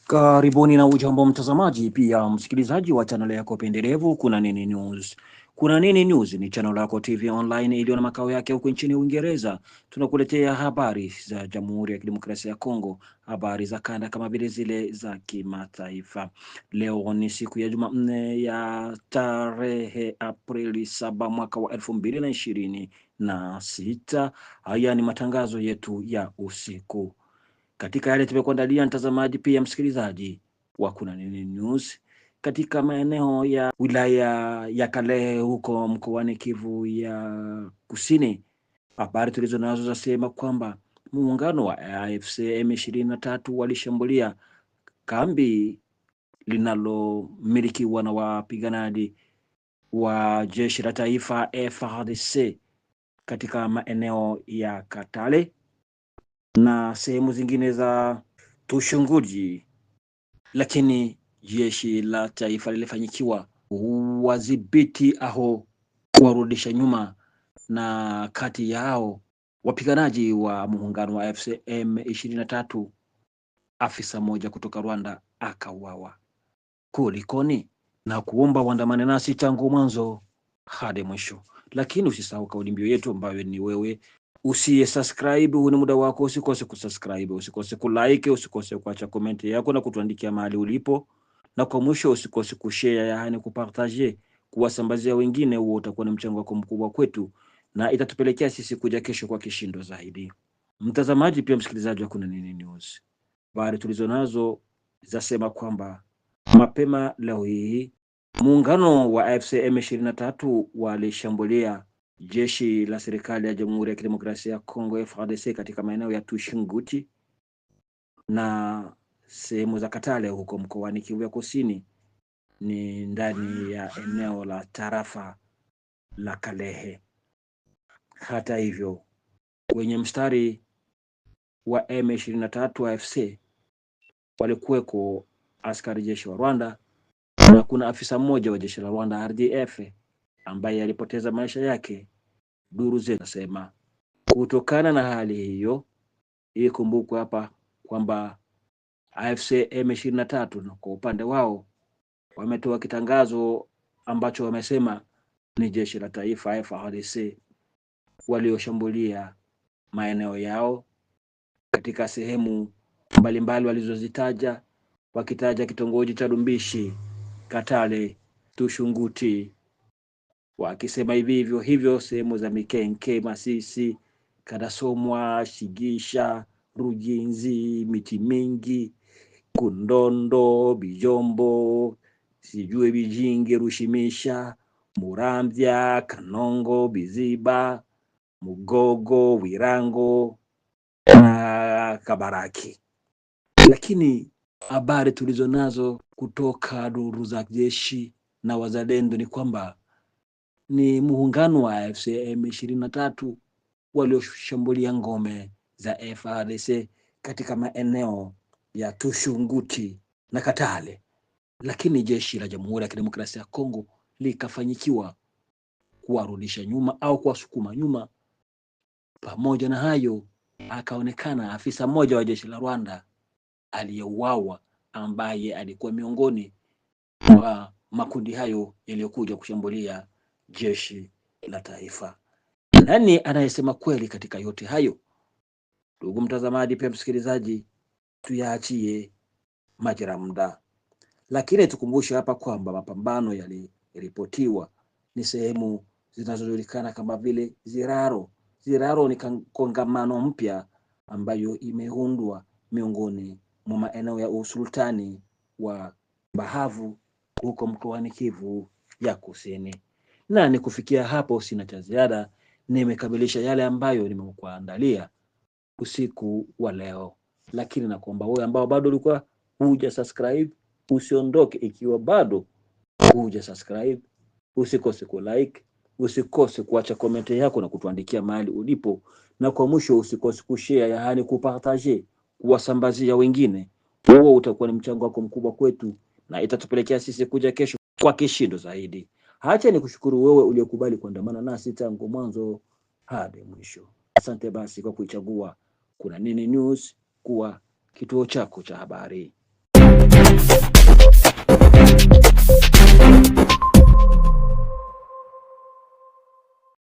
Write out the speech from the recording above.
Karibuni na ujambo mtazamaji, pia msikilizaji wa channel yako pendelevu Kuna Nini News. Kuna Nini News ni channel yako TV online iliyo na makao yake huko nchini Uingereza. Tunakuletea habari za Jamhuri ya Kidemokrasia ya Kongo, habari za kanda kama vile zile za kimataifa. Leo ni siku ya Jumanne ya tarehe Aprili 7 mwaka wa 2026. Haya ni matangazo yetu ya usiku. Katika yale tumekuandalia mtazamaji, pia msikilizaji wa Kuna Nini News, katika maeneo ya wilaya ya Kalehe huko mkoani Kivu ya Kusini, habari tulizo nazo zasema kwamba muungano wa AFC M23 walishambulia kambi linalomilikiwa na wapiganaji wa jeshi la taifa FARDC katika maeneo ya Katale na sehemu zingine za Tushunguji, lakini jeshi la taifa lilifanyikiwa wadhibiti aho kuwarudisha nyuma, na kati yao wapiganaji wa muungano wa AFC M23 afisa moja kutoka Rwanda akauawa. Kulikoni? Na kuomba uandamane nasi tangu mwanzo hadi mwisho, lakini usisahau kauli mbiu yetu ambayo ni wewe usiye subscribe. Huu ni muda wako, usikose kusubscribe, usikose kulike, usikose kuacha comment yako na kutuandikia mahali ulipo, na kwa mwisho usikose kushare, yaani kupartage, kuwasambazia wengine. Huo utakuwa ni mchango wako mkubwa kwetu na itatupelekea sisi kuja kesho kwa kishindo zaidi. Mtazamaji pia msikilizaji wa Kuna Nini News, habari tulizo nazo zasema kwamba mapema leo hii muungano wa AFC M23 walishambulia jeshi la serikali ya Jamhuri ya Kidemokrasia ya Kongo FARDC katika maeneo ya Tushunguti na sehemu za Katale huko mkoani Kivu ya Kusini, ni ndani ya eneo la tarafa la Kalehe. Hata hivyo, kwenye mstari wa M23 AFC walikuweko askari jeshi wa Rwanda, na kuna afisa mmoja wa jeshi la Rwanda RDF ambaye alipoteza maisha yake. Duru zinasema kutokana na hali hiyo, ikumbukwe hapa kwamba AFC M23 na kwa upande wao wametoa kitangazo ambacho wamesema ni jeshi la taifa FARDC walioshambulia maeneo yao katika sehemu mbalimbali walizozitaja, wakitaja kitongoji cha Lumbishi, Katale, Tushunguti, wakisema hivyo sehemu za Mikenke, Masisi, Kadasomwa, Shigisha, Rujinzi, Miti Mingi, Kundondo, Bijombo, sijue Bijingi, Rushimisha, Muramvya, Kanongo, Biziba, Mugogo, Wirango na Kabaraki. Lakini habari tulizo nazo kutoka duru za jeshi na wazalendo ni kwamba ni muungano wa AFC M23 walioshambulia ngome za FARDC katika maeneo ya Tushunguti na Katale, lakini jeshi la Jamhuri ya Kidemokrasia ya Kongo likafanyikiwa kuwarudisha nyuma au kuwasukuma nyuma. Pamoja na hayo, akaonekana afisa mmoja wa jeshi la Rwanda aliyeuawa, ambaye alikuwa miongoni mwa makundi hayo yaliyokuja kushambulia jeshi la taifa. Nani anayesema kweli katika yote hayo? Ndugu mtazamaji, pia msikilizaji, tuyaachie majira muda, lakini tukumbushe hapa kwamba mapambano yaliripotiwa ni sehemu zinazojulikana kama vile Ziraro. Ziraro ni kongamano mpya ambayo imeundwa miongoni mwa maeneo ya usultani wa Bahavu huko mkoani Kivu ya Kusini. Na ni kufikia hapo sina cha ziada, nimekamilisha yale ambayo nimekuandalia usiku wa leo, lakini nakuomba wewe ambao bado ulikuwa huja subscribe usiondoke. Ikiwa bado huja subscribe, usikose ku like, usikose kuacha comment yako na kutuandikia mahali ulipo, na kwa mwisho usikose kushare, yaani kupartage, kuwasambazia wengine. Huo utakuwa ni mchango wako mkubwa kwetu na itatupelekea sisi kuja kesho kwa kishindo zaidi. Acha nikushukuru wewe uliyokubali kuandamana nasi tangu mwanzo hadi mwisho. Asante basi kwa kuichagua Kuna Nini News kuwa kituo chako cha habari.